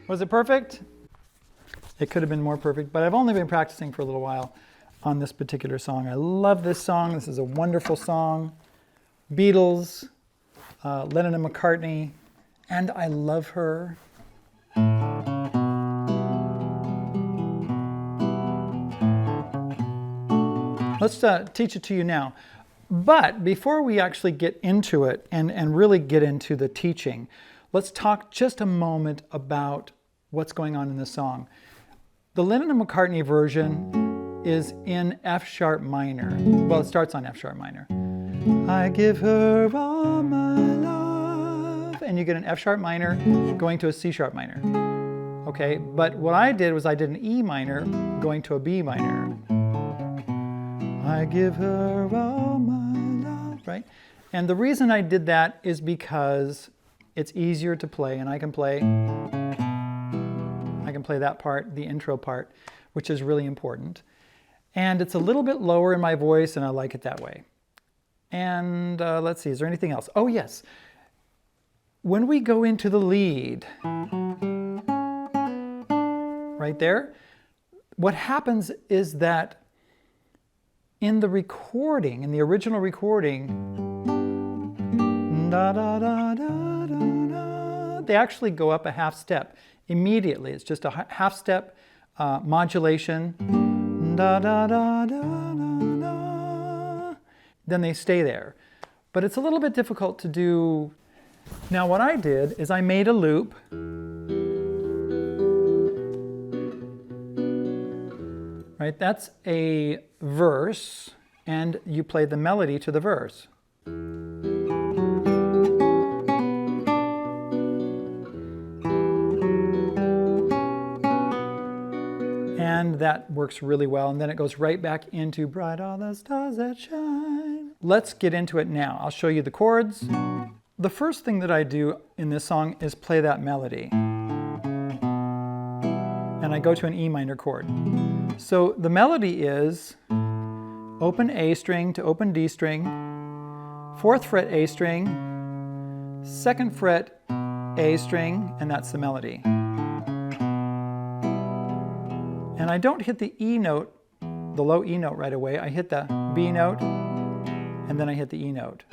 Was it perfect? It could have been more perfect, but I've only been practicing for a little while on this particular song. I love this song. This is a wonderful song. Beatles, Lennon and McCartney, and I love her. Let's teach it to you now. But before we actually get into it and really get into the teaching, let's talk just a moment about what's going on in the song. The Lennon and McCartney version is in F sharp minor. Well, it starts on F sharp minor. I give her all my love. And you get an F sharp minor going to a C sharp minor. Okay, but what I did was I did an E minor going to a B minor. I give her all my love, right? And the reason I did that is because it's easier to play, and I can play that part, the intro part, which is really important. And it's a little bit lower in my voice, and I like it that way. And let's see, is there anything else? Oh, yes. When we go into the lead, right there, what happens is that in the recording, in the original recording, da, da, da, da, da, da, they actually go up a half step immediately. It's just a half step modulation. Da, da, da, da, da, da. Then they stay there. But it's a little bit difficult to do. Now what I did is I made a loop. Right, that's a verse, and you play the melody to the verse. And that works really well, and then it goes right back into Bright Are the Stars That Shine. Let's get into it now. I'll show you the chords. The first thing that I do in this song is play that melody. And I go to an E minor chord. So the melody is open A string to open D string, 4th fret A string, 2nd fret A string, and that's the melody. And I don't hit the E note, the low E note right away. I hit the B note, and then I hit the E note.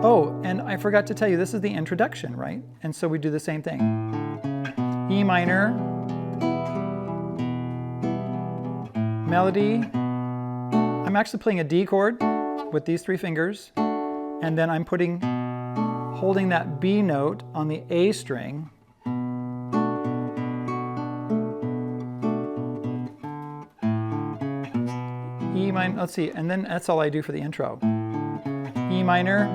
Oh, and I forgot to tell you, this is the introduction, right? And so we do the same thing. E minor, melody. I'm actually playing a D chord with these 3 fingers, and then I'm holding that B note on the A string. E minor, let's see, and then that's all I do for the intro. E minor,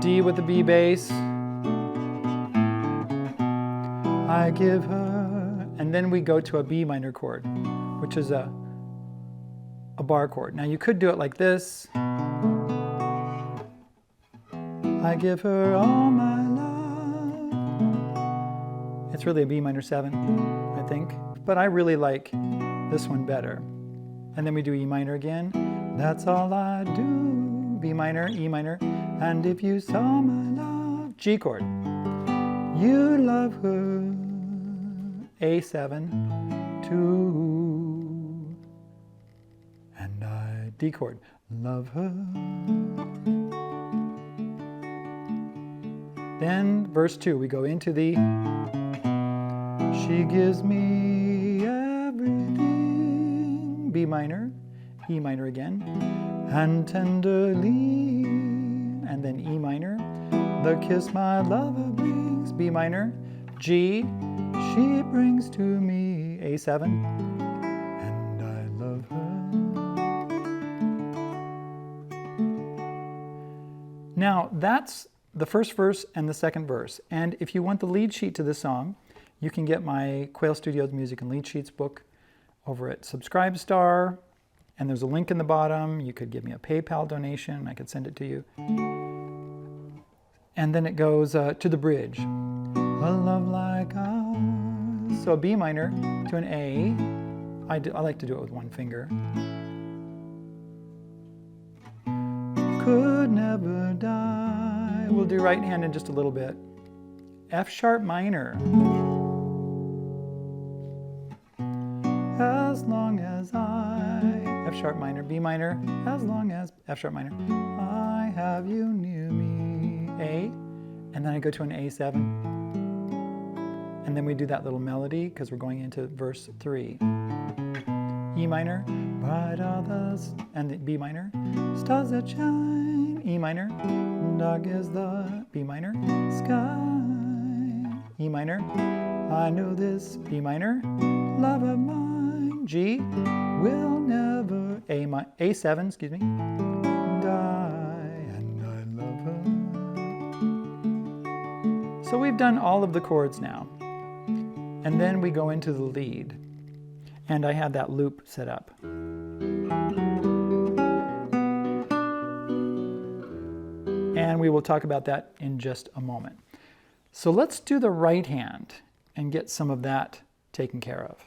D with the B bass, I give her, and then we go to a B minor chord, which is a bar chord. Now you could do it like this. I give her all my love. It's really a B minor 7, I think, but I really like this one better. And then we do E minor again. That's all I do. B minor, E minor. And if you saw my love, G chord. You love her, A7, 2. And I, D chord, love her. Then verse 2, we go into the, she gives me everything, B minor, E minor again, and tenderly, and then E minor, the kiss my lover brings, B minor, G, she brings to me, A7, and I love her. Now that's the first verse and the second verse, and if you want the lead sheet to this song, you can get my Quail Studios Music and Lead Sheets book over at Subscribestar, and there's a link in the bottom. You could give me a PayPal donation, I could send it to you. And then it goes to the bridge. A love like ours. So a B minor to an A. I like to do it with one finger. Could never die. We'll do right hand in just a little bit. F sharp minor. As long as I, F sharp minor, B minor, as long as, F sharp minor, I have you near me, A, and then I go to an A7, and then we do that little melody because we're going into verse 3. E minor, bright are the, and the B minor, stars that shine, E minor, dark is the, B minor, sky, E minor, I know this, B minor, love of mine, G, will never, A7, excuse me, die, and I love her. So we've done all of the chords now, and then we go into the lead. And I have that loop set up. And we will talk about that in just a moment. So let's do the right hand and get some of that taken care of.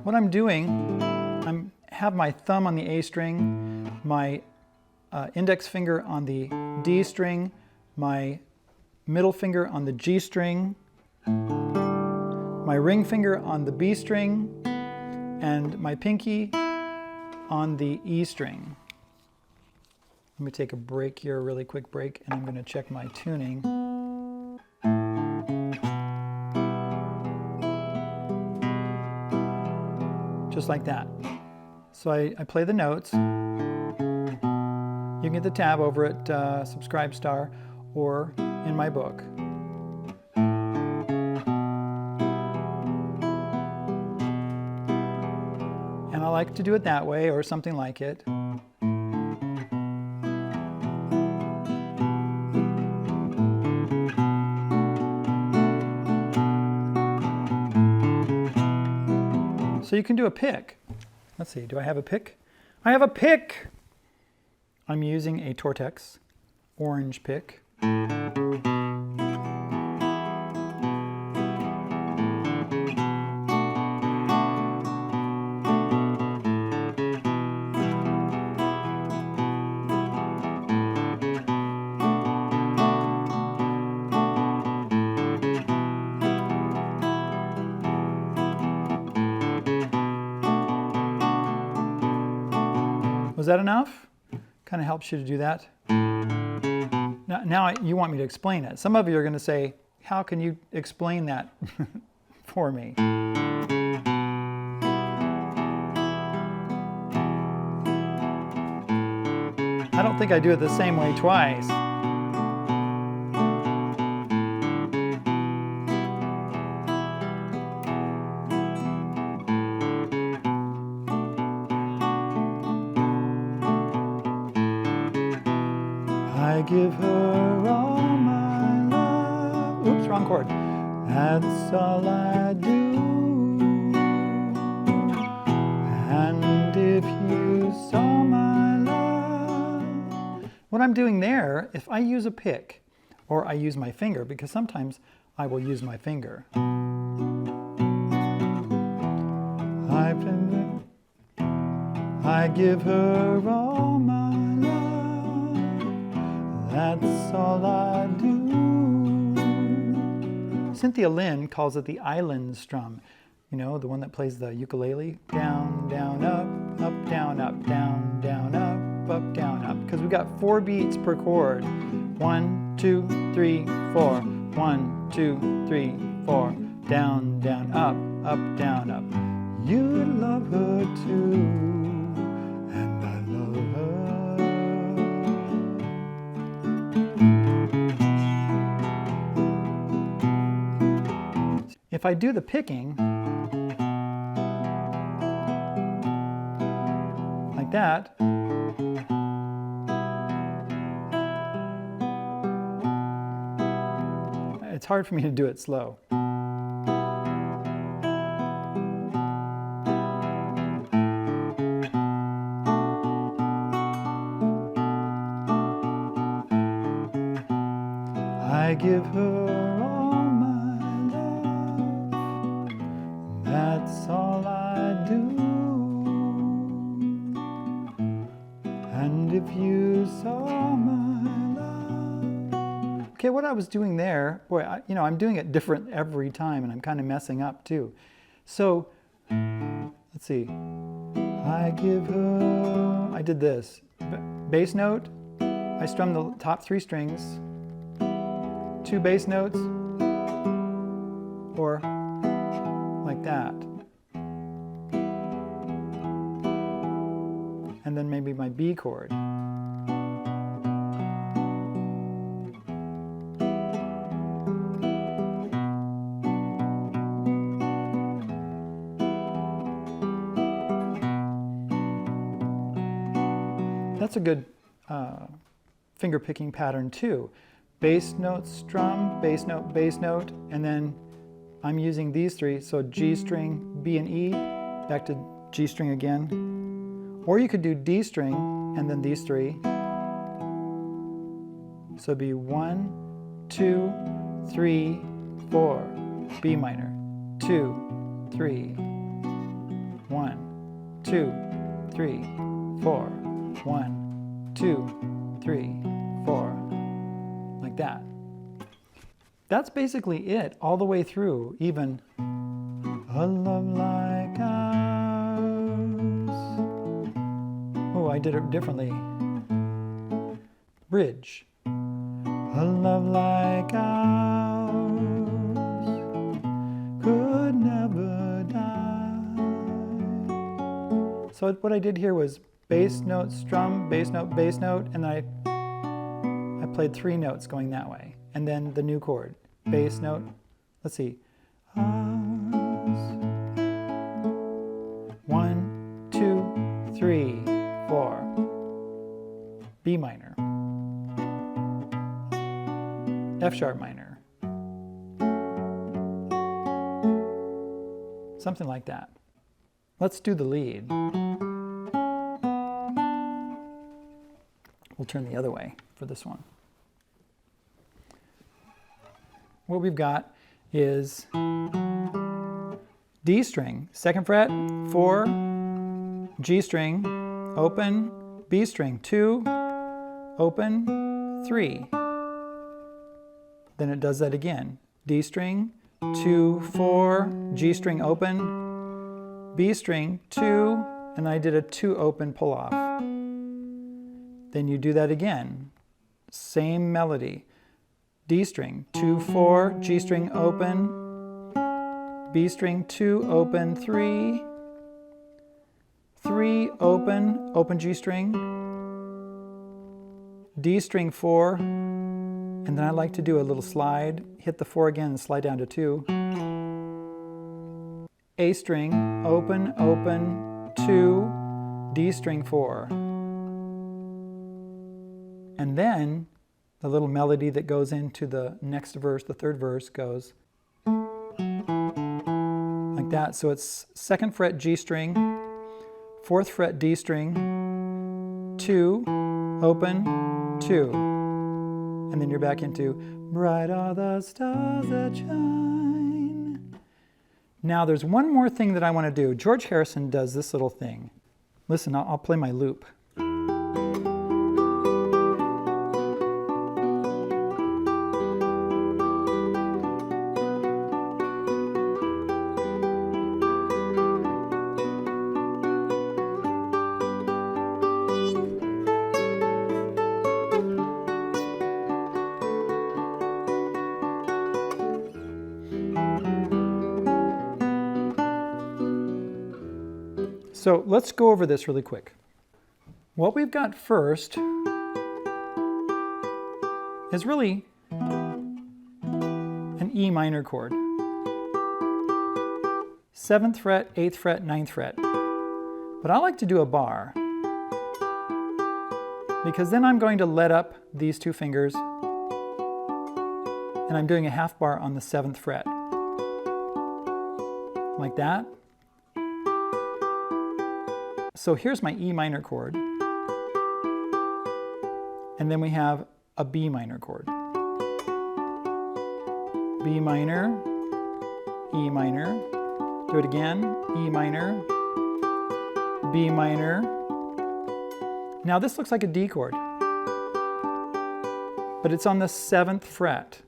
What I'm doing, I have my thumb on the A string, my index finger on the D string, my middle finger on the G string, my ring finger on the B string, and my pinky on the E string. Let me take a break here, a really quick break, and I'm going to check my tuning. Just like that. So I play the notes. You can get the tab over at Subscribestar or in my book. And I like to do it that way or something like it. So you can do a pick. Let's see, do I have a pick? I have a pick! I'm using a Tortex orange pick. Was that enough? Kind of helps you to do that. Now you want me to explain it. Some of you are going to say, how can you explain that for me? I don't think I do it the same way twice. I give her all my love. Oops, wrong chord. That's all I do. And if you saw my love. What I'm doing there, if I use a pick or I use my finger, because sometimes I will use my finger. I give her all my love. That's all I do. Cynthia Lynne calls it the island strum. You know, the one that plays the ukulele. Down, down, up, down, down, down, up, down, because we've got 4 beats per chord. 1, 2, 3, 4. 1, 2, 3, 4. Down, down, up, down, up. You love her too, and I love her. If I do the picking, like that, it's hard for me to do it slow. I give her all my love, that's all I do. And if you saw my love. Okay, what I was doing there, boy, I'm doing it different every time, and I'm kind of messing up too. So, let's see. I give her, I did this. Bass note, I strum the top 3 strings, 2 bass notes, or like that. And then maybe my B chord. That's a good finger picking pattern too. Bass note, strum, bass note, and then I'm using these 3, so G string, B and E, back to G string again. Or you could do D string and then these 3. So it'd be 1, 2, 3, 4, B minor, 2, 3, 1, 2, 3, 4, 1, 2, 3, 4, like that. That's basically it, all the way through, even a love like ours. Oh, I did it differently. Bridge. A love like ours could never die. So what I did here was bass note, strum, bass note, and I played 3 notes going that way. And then the new chord, bass note, let's see. Ours. 1, 2, 3, 4. B minor. F sharp minor. Something like that. Let's do the lead. We'll turn the other way for this one. What we've got is D string, 2nd fret, 4, G string, open, B string, 2, open, 3. Then it does that again. D string, 2, 4, G string open, B string, 2, and I did a 2 open pull off. Then you do that again. Same melody. D string, 2, 4, G string open, B string, 2, open, 3, 3, open G string, D string 4, and then I like to do a little slide, hit the 4 again and slide down to 2. A string, open, 2, D string 4. And then the little melody that goes into the next verse, the 3rd verse, goes like that. So it's 2nd fret G string, 4th fret D string, 2, open, 2. And then you're back into bright are the stars that shine. Now there's one more thing that I want to do. George Harrison does this little thing. Listen, I'll play my loop. So let's go over this really quick. What we've got first is really an E minor chord. 7th fret, 8th fret, 9th fret. But I like to do a bar, because then I'm going to let up these 2 fingers, and I'm doing a half bar on the 7th fret. Like that. So here's my E minor chord, and then we have a B minor chord. B minor, E minor, do it again, E minor, B minor. Now this looks like a D chord, but it's on the 7th fret.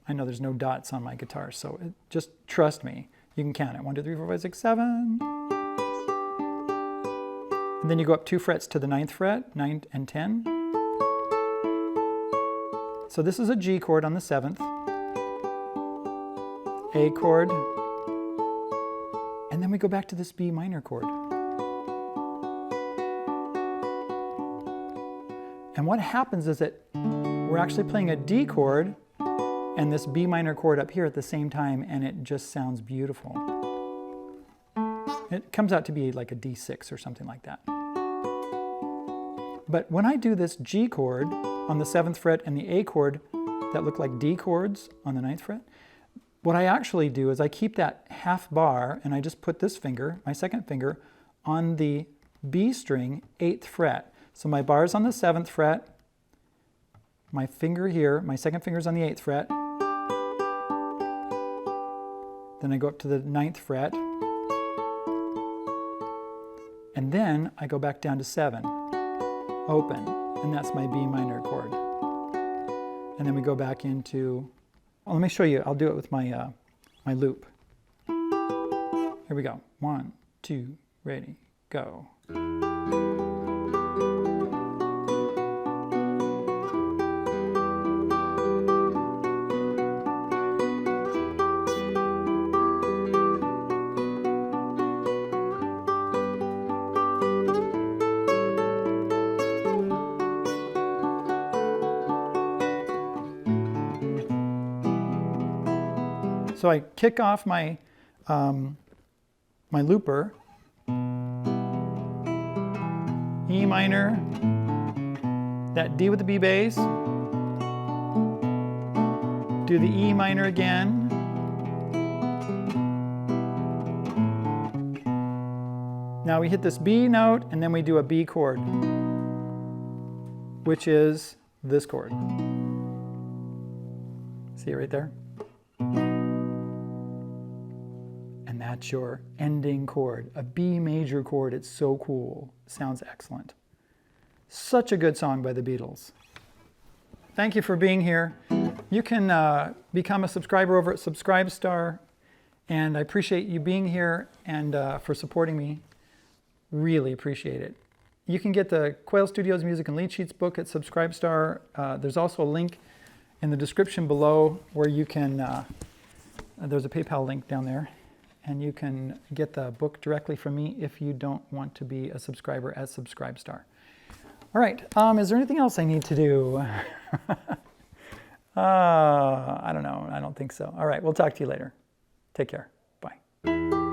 I know there's no dots on my guitar, so just trust me. You can count it. 1, 2, 3, 4, 5, 6, 7. And then you go up 2 frets to the 9th fret, 9 and 10. So this is a G chord on the 7th, A chord, and then we go back to this B minor chord. And what happens is that we're actually playing a D chord and this B minor chord up here at the same time, and it just sounds beautiful. It comes out to be like a D6 or something like that. But when I do this G chord on the 7th fret and the A chord that look like D chords on the 9th fret, what I actually do is I keep that half bar and I just put this finger, my 2nd finger, on the B string 8th fret. So my bar is on the 7th fret, my finger here, my 2nd finger is on the 8th fret, then I go up to the 9th fret, and then I go back down to 7, open, and that's my B minor chord. And then we go back into, well, let me show you, I'll do it with my, my loop. Here we go, 1, 2, ready, go. So I kick off my, my looper, E minor, that D with the B bass, do the E minor again, now we hit this B note and then we do a B chord, which is this chord. See it right there? That's your ending chord, a B major chord. It's so cool. Sounds excellent. Such a good song by the Beatles. Thank you for being here. You can become a subscriber over at Subscribestar, and I appreciate you being here and for supporting me. Really appreciate it. You can get the Quail Studios Music and Lead Sheets book at Subscribestar. There's also a link in the description below where you can, there's a PayPal link down there. And you can get the book directly from me if you don't want to be a subscriber at Subscribestar. All right, is there anything else I need to do? I don't know, I don't think so. All right, we'll talk to you later. Take care, bye.